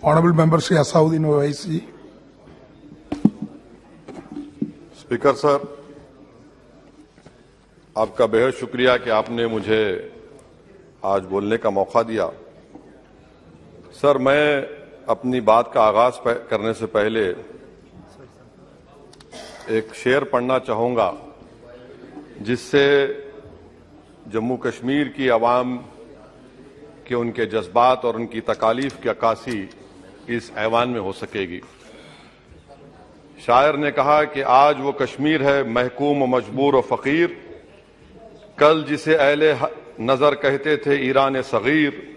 Honourable Member Shri Asauddin Owaisi. Speaker sir, आपका बेहद शुक्रिया कि आपने मुझे आज बोलने का मौका दिया। सर, मैं अपनी बात का आगाज करने से पहले एक शेर पढ़ना चाहूंगा जिससे जम्मू कश्मीर की आवाम के उनके जज्बात और उनकी तकालीफ की अक्कासी इस ऐवान में हो सकेगी। शायर ने कहा कि आज वो कश्मीर है महकूम मजबूर और फकीर, कल जिसे अहले नजर कहते थे ईरान सगीर,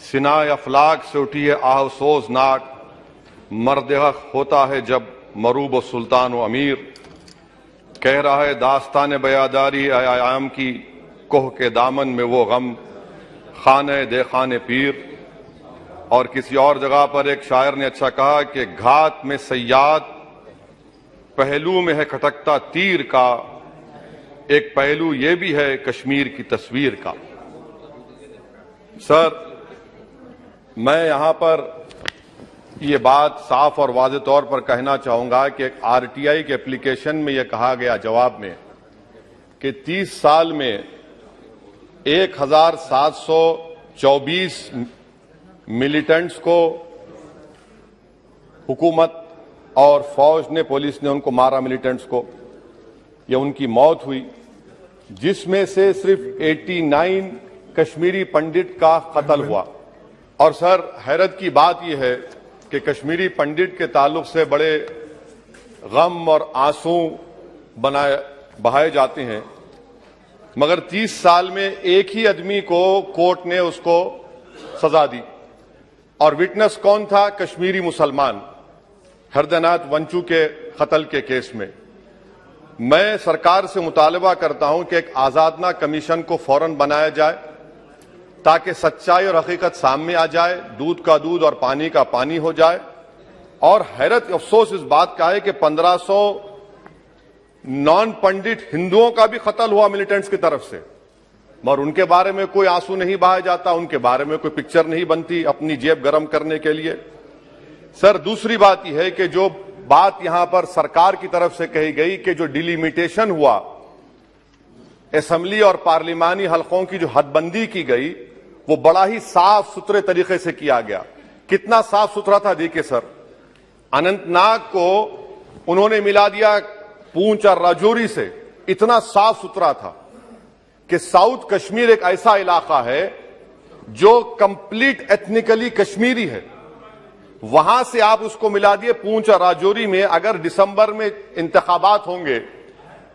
सिनाए अफलाक से उठी है आहसोजनाक, मर्द हक होता है जब मरूब व सुल्तान व अमीर, कह रहा है दास्तान बयादारी आयाम की, कोह के दामन में वो गम खाने दे खाने पीर। और किसी और जगह पर एक शायर ने अच्छा कहा कि घात में सयाद पहलू में है खटकता तीर का, एक पहलू ये भी है कश्मीर की तस्वीर का। सर, मैं यहां पर ये बात साफ और वाज़े तौर पर कहना चाहूंगा कि एक आरटीआई के एप्लीकेशन में यह कहा गया जवाब में कि 30 साल में 1724 मिलिटेंट्स को हुकूमत और फौज ने, पुलिस ने उनको मारा, मिलिटेंट्स को, या उनकी मौत हुई, जिसमें से सिर्फ 89 कश्मीरी पंडित का कत्ल हुआ। और सर, हैरत की बात यह है कि कश्मीरी पंडित के ताल्लुक से बड़े गम और आंसू बहाए जाते हैं, मगर 30 साल में एक ही आदमी को कोर्ट ने उसको सजा दी, और विटनेस कौन था? कश्मीरी मुसलमान हरदनाथ वंचू के कत्ल के केस में। मैं सरकार से मुतालबा करता हूं कि एक आजादना कमीशन को फौरन बनाया जाए ताकि सच्चाई और हकीकत सामने आ जाए, दूध का दूध और पानी का पानी हो जाए। और हैरत अफसोस इस बात का है कि 1500 नॉन पंडित हिंदुओं का भी कत्ल हुआ मिलिटेंट्स की तरफ से, मगर उनके बारे में कोई आंसू नहीं बहाया जाता, उनके बारे में कोई पिक्चर नहीं बनती अपनी जेब गर्म करने के लिए। सर, दूसरी बात यह है कि जो बात यहां पर सरकार की तरफ से कही गई कि जो डिलिमिटेशन हुआ, असेंबली और पार्लिमानी हलकों की जो हदबंदी की गई, वो बड़ा ही साफ सुथरे तरीके से किया गया। कितना साफ सुथरा था देखिए सर, अनंतनाग को उन्होंने मिला दिया पूंछ और राजौरी से, इतना साफ सुथरा था कि साउथ कश्मीर एक ऐसा इलाका है जो कंप्लीट एथनिकली कश्मीरी है, वहां से आप उसको मिला दिए पूंछ और राजौरी में। अगर दिसंबर में इंतखाबात होंगे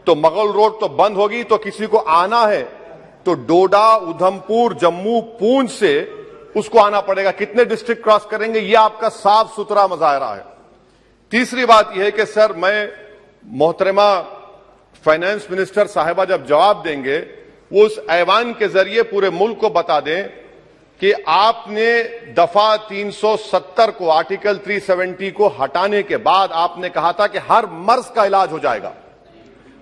तो मुगल रोड तो बंद होगी, तो किसी को आना है तो डोडा, उधमपुर, जम्मू, पूंछ से उसको आना पड़ेगा। कितने डिस्ट्रिक्ट क्रॉस करेंगे? यह आपका साफ सुथरा मुजाहरा है। तीसरी बात यह है कि सर, मैं मोहतरमा फाइनेंस मिनिस्टर साहिबा जब जवाब देंगे, वो उस ऐवान के जरिए पूरे मुल्क को बता दें कि आपने दफा 370 को, आर्टिकल 370 को हटाने के बाद आपने कहा था कि हर मर्ज का इलाज हो जाएगा।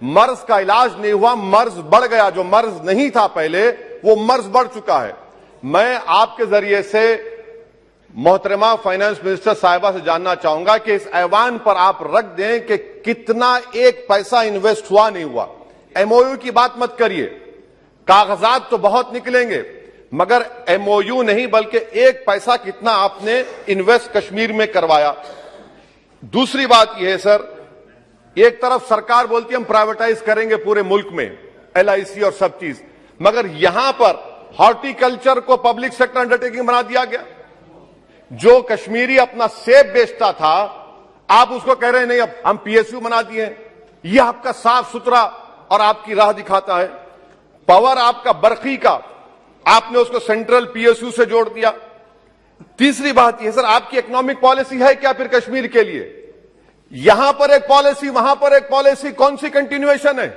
मर्ज का इलाज नहीं हुआ, मर्ज बढ़ गया। जो मर्ज नहीं था पहले, वो मर्ज बढ़ चुका है। मैं आपके जरिए से मोहतरमा फाइनेंस मिनिस्टर साहिबा से जानना चाहूंगा कि इस ऐवान पर आप रख दें कि कितना एक पैसा इन्वेस्ट हुआ नहीं हुआ। एमओयू की बात मत करिए, कागजात तो बहुत निकलेंगे, मगर एमओयू नहीं बल्कि एक पैसा कितना आपने इन्वेस्ट कश्मीर में करवाया। दूसरी बात यह है सर, एक तरफ सरकार बोलती है हम प्राइवेटाइज करेंगे पूरे मुल्क में, एलआईसी और सब चीज, मगर यहां पर हॉर्टिकल्चर को पब्लिक सेक्टर अंडरटेकिंग बना दिया गया। जो कश्मीरी अपना सेब बेचता था, आप उसको कह रहे हैं नहीं अब हम पीएसयू बना दिए। यह आपका साफ सुथरा और आपकी राह दिखाता है। पावर आपका बरखी का, आपने उसको सेंट्रल पीएसयू से जोड़ दिया। तीसरी बात यह सर, आपकी इकोनॉमिक पॉलिसी है क्या फिर कश्मीर के लिए? यहां पर एक पॉलिसी, वहां पर एक पॉलिसी, कौन सी कंटिन्यूएशन है?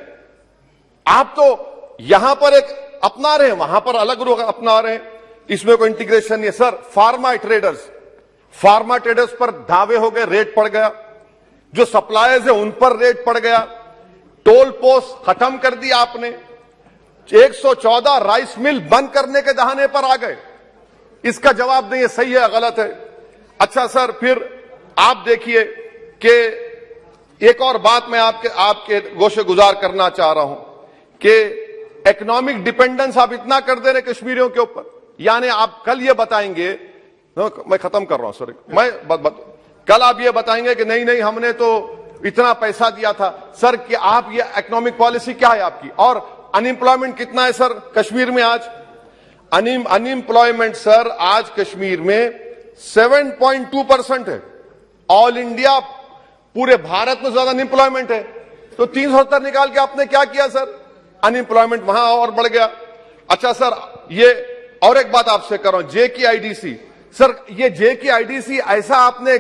आप तो यहां पर एक अपना रहे हैं, वहां पर अलग लोग अपना रहे हैं, इसमें कोई इंटीग्रेशन नहीं है। सर, फार्मा ट्रेडर्स पर दावे हो गए, रेट पड़ गया। जो सप्लायर्स है उन पर रेट पड़ गया। टोल पोस्ट खत्म कर दिया आपने। 114 राइस मिल बंद करने के दहाने पर आ गए। इसका जवाब नहीं है सही है गलत है। अच्छा सर, फिर आप देखिए कि एक और बात मैं आपके गोशे गुजार करना चाह रहा हूं कि इकोनॉमिक डिपेंडेंस आप इतना कर दे रहे कश्मीरियों के ऊपर, यानी आप कल ये बताएंगे, मैं खत्म कर रहा हूं सर, कल आप ये बताएंगे कि नहीं नहीं हमने तो इतना पैसा दिया था। सर कि आप ये इकोनॉमिक पॉलिसी क्या है आपकी? और अनएम्प्लॉयमेंट कितना है सर कश्मीर में आज? अनएम्प्लॉयमेंट सर आज कश्मीर में 7.2% है। ऑल इंडिया पूरे भारत में ज्यादा अनएम्प्लॉयमेंट है। तो 370 निकाल के आपने क्या किया सर? अनएम्प्लॉयमेंट वहां और बढ़ गया। अच्छा सर, ये और एक बात आपसे कर रहा हूं, JKIDC सर, ये JKIDC ऐसा आपने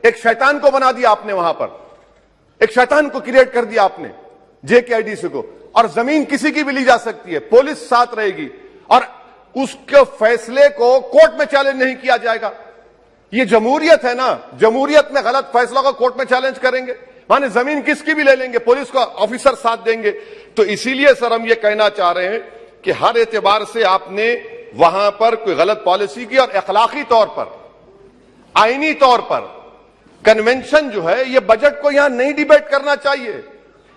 एक शैतान को बना दिया आपने, वहां पर एक शैतान को क्रिएट कर दिया आपने JKIDC को। और जमीन किसी की भी ली जा सकती है, पुलिस साथ रहेगी और उसके फैसले को कोर्ट में चैलेंज नहीं किया जाएगा। ये जमहूरियत है ना, जमहूरियत में गलत फैसलों को कोर्ट में चैलेंज करेंगे, माने जमीन किसकी भी ले लेंगे, पुलिस का ऑफिसर साथ देंगे। तो इसीलिए सर हम ये कहना चाह रहे हैं कि हर एतबार से आपने वहां पर कोई गलत पॉलिसी की और अखलाकी तौर पर, आईनी तौर पर कन्वेंशन जो है, ये बजट को यहां नहीं डिबेट करना चाहिए।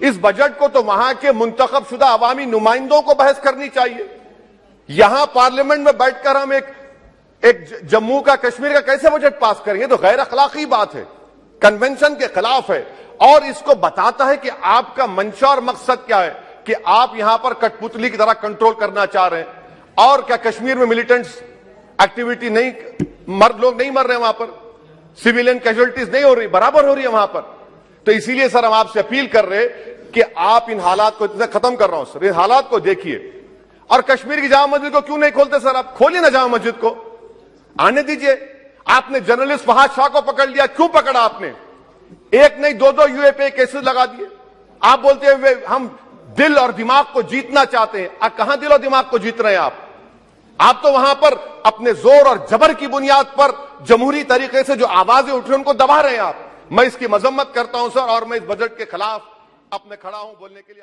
इस बजट को तो वहां के मुंतखब शुदा अवामी नुमाइंदों को बहस करनी चाहिए। यहां पार्लियामेंट में बैठकर हम एक जम्मू का, कश्मीर का कैसे बजट पास करेंगे? तो गैर अखलाकी बात है, कन्वेंशन के खिलाफ है और इसको बताता है कि आपका मंशा और मकसद क्या है, कि आप यहां पर कठपुतली की तरह कंट्रोल करना चाह रहे हैं। और क्या कश्मीर में मिलिटेंट्स एक्टिविटी नहीं, लोग नहीं मर रहे वहां पर, सिविलियन कैजुअलिटीज नहीं हो रही, बराबर हो रही है वहां पर। तो इसीलिए सर हम आपसे अपील कर रहे कि आप इन हालात को, खत्म कर रहा हूं सर, इन हालात को देखिए। और कश्मीर की जामा मस्जिद को क्यों नहीं खोलते सर? आप खोलिए ना जामा मस्जिद को, आने दीजिए। आपने जर्नलिस्ट फहाद शाह को पकड़ लिया, क्यों पकड़ा आपने? एक नहीं दो यूएपीए केसेस लगा दिए। आप बोलते हैं हम दिल और दिमाग को जीतना चाहते हैं। कहां दिल और दिमाग को जीत रहे हैं आप तो वहां पर अपने जोर और जबर की बुनियाद पर जमहूरी तरीके से जो आवाजें उठ रही हैं उनको दबा रहे हैं आप। मैं इसकी मजम्मत करता हूं सर, और मैं इस बजट के खिलाफ अपने खड़ा हूं बोलने के लिए।